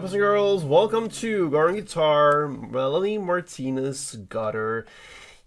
boys and girls, welcome to Garden Guitar, Melanie Martinez Gutter.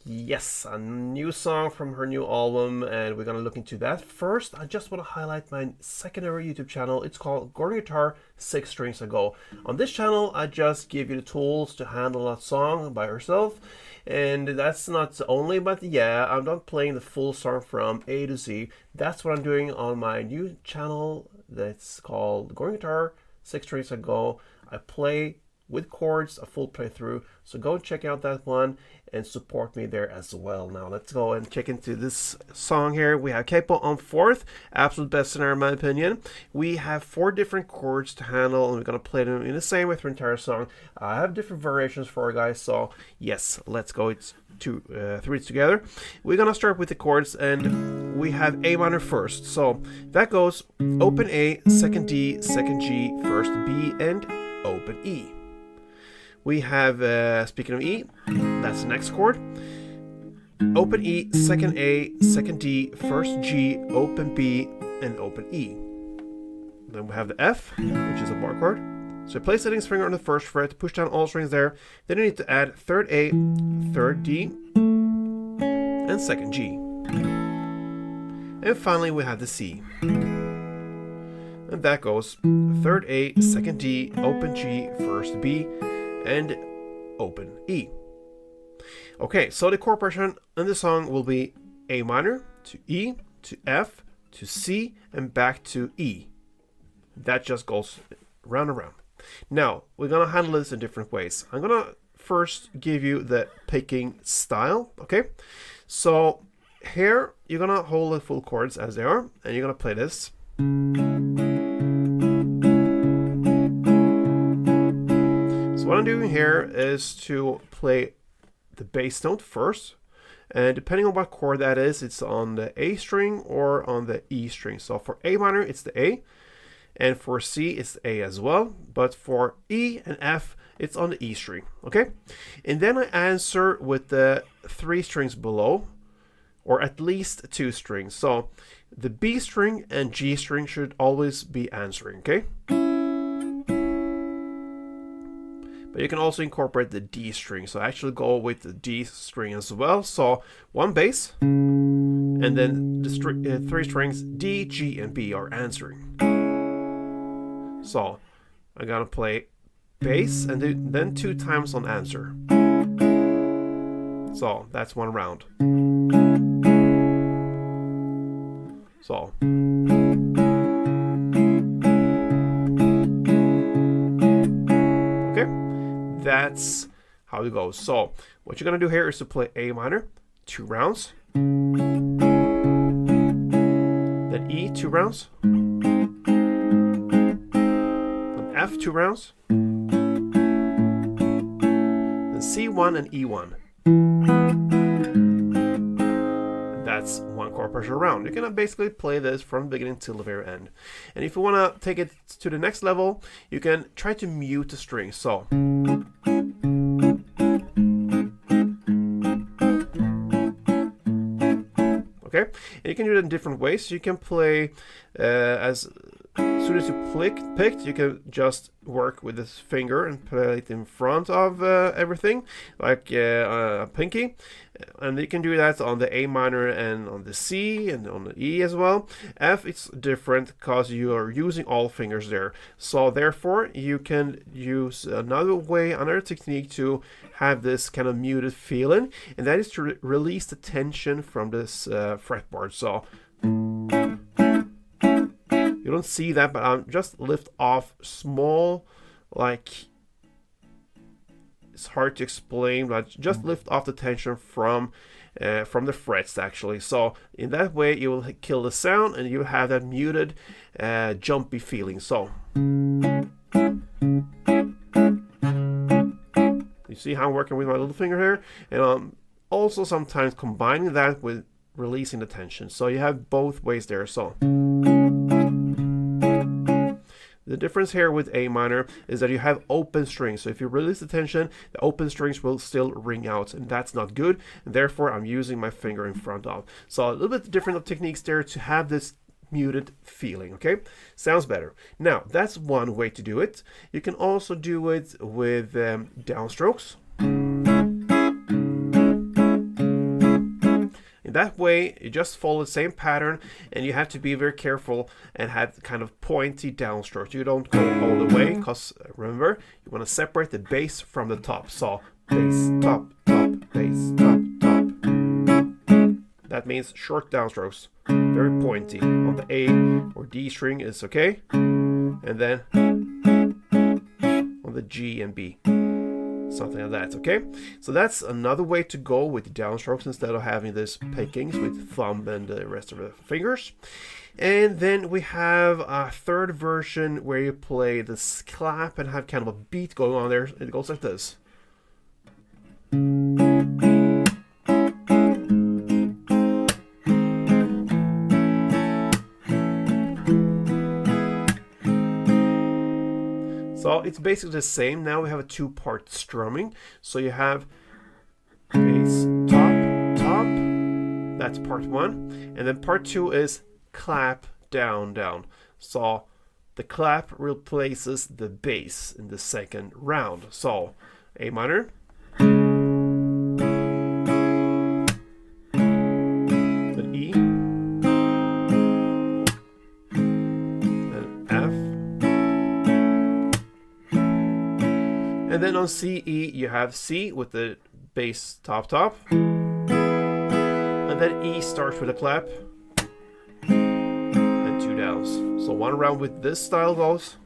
Yes, a new song from her new album, and we're gonna look into that. First, I just want to highlight my secondary YouTube channel. It's called Garden Guitar 6 Strings Ago. On this channel, I just give you the tools to handle that song by herself. And that's not only, but yeah, I'm not playing the full song from A to Z. That's what I'm doing on my new channel that's called Garden Guitar 6 Strings Ago. I play with chords, a full playthrough. So go check out that one and support me there as well. Now let's go and check into this song here. We have capo on fourth, absolute best scenario in my opinion. We have 4 different chords to handle, and we're gonna play them in the same way for the entire song. I have different variations for you guys, so yes, let's go through it together. We're gonna start with the chords, and we have A minor first. So that goes open A, second D, second G, first B, and open E. We have, speaking of E, that's the next chord. Open E, second A, second D, first G, open B, and open E. Then we have the F, which is a bar chord. So place the index finger on the first fret, push down all strings there. Then you need to add third A, third D, and second G. And finally we have the C. And that goes third A, second D, open G, first B, and open E. Okay, so the chord progression in the song will be A minor to E to F to C and back to E. That just goes round and round. Now, we're gonna handle this in different ways. I'm gonna first give you the picking style, okay? So here, you're gonna hold the full chords as they are, and you're gonna play this. What I'm doing here is to play the bass note first, and depending on what chord that is, it's on the A string or on the E string. So for A minor, it's the A, and for C, it's the A as well, but for E and F, it's on the E string, okay? And then I answer with the 3 strings below, or at least 2 strings. So the B string and G string should always be answering, okay? But you can also incorporate the D string. So I actually go with the D string as well. So 1 bass, and then the 3 strings D, G, and B are answering. So I'm gonna play bass and then 2 times on answer. So that's 1 round. So. That's how it goes. So what you're gonna do here is to play A minor 2 rounds, then E 2 rounds, then F 2 rounds, then C1 and E1. That's 1 chord progression round. You're gonna basically play this from the beginning till the very end. And if you wanna take it to the next level, you can try to mute the strings. So okay, and you can do it in different ways. You can play as soon as you picked, you can just work with this finger and play it in front of everything, like a pinky. And you can do that on the A minor and on the C and on the E as well. F, it's different because you are using all fingers there. So therefore, you can use another technique to have this kind of muted feeling, and that is to release the tension from this fretboard. So you don't see that, but I'm just lift off small, like, it's hard to explain, but just lift off the tension from the frets actually. So in that way you will kill the sound and you have that muted jumpy feeling. So you see how I'm working with my little finger here, and I'm also sometimes combining that with releasing the tension. So you have both ways there. So the difference here with A minor is that you have open strings. So if you release the tension, the open strings will still ring out, and that's not good. And therefore, I'm using my finger in front of. So a little bit different techniques there to have this muted feeling. Okay, sounds better. Now that's one way to do it. You can also do it with downstrokes. In that way, you just follow the same pattern, and you have to be very careful and have kind of pointy downstrokes. You don't go all the way, because remember, you want to separate the bass from the top. So bass, top, top, bass, top, top. That means short downstrokes, very pointy. On the A or D string is okay, and then on the G and B. Something like that, okay? So that's another way to go with downstrokes instead of having this pickings with thumb and the rest of the fingers. And then we have a third version where you play this clap and have kind of a beat going on there. It goes like this. So it's basically the same. Now we have a two-part strumming. So you have bass, top, top. That's part one. And then part two is clap, down, down. So the clap replaces the bass in the second round. So A minor. Then E. Then F. And then on C, E, you have C with the bass top, top. And then E starts with a clap. And two downs. So one round with this style goes.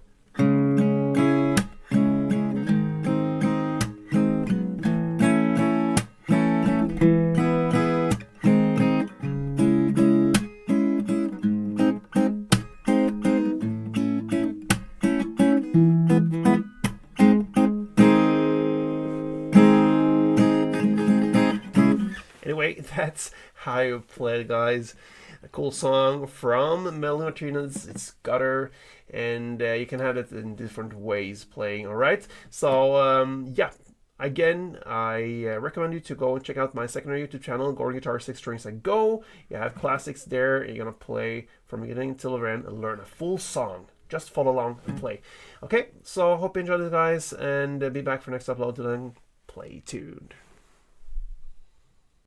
Anyway, that's how you play it, guys. A cool song from Melanie Martinez. It's gutter, and you can have it in different ways playing, alright? So, yeah. Again, I recommend you to go and check out my secondary YouTube channel, Gruvgear Guitar 6 Strings and Go. You have classics there. You're going to play from beginning until the end and learn a full song. Just follow along and play. Okay, so hope you enjoyed it, guys, and be back for next upload. Till then, play tuned.